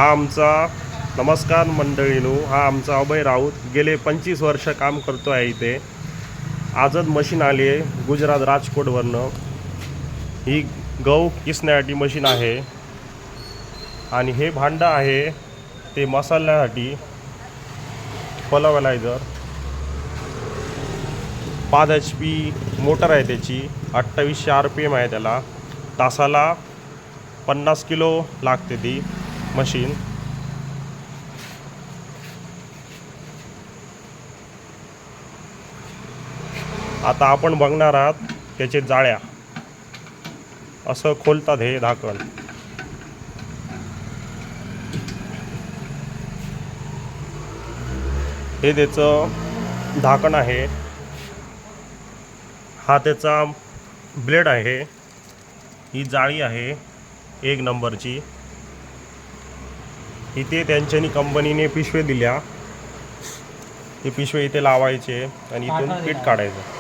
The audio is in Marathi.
हा आमचा नमस्कार मंडळीनो, हा आमचा अभय राऊत गेले 25 वर्ष काम करतो आहे इथे. आजच मशीन आली आहे गुजरात राजकोटवरनं. ही गहू किसण्यासाठी मशीन आहे आणि हे भांडं आहे ते मसाल्यासाठी फर्टिलायझर. 5 HP मोटर आहे त्याची, 2800 RPM आहे त्याला. तासाला 50 किलो लागते ती मशीन. आता आपण बघणार आहात त्याचे जाळ्या असं खोलतात हे झाकण. हे त्याचं झाकण आहे. हा त्याचा ब्लेड आहे. ही जाळी आहे 1 नंबरची. इथे त्यांच्यानी कंपनीने पिशवे दिल्या. ते पिशवे इथे लावायचे आणि इथून पीठ काढायचं.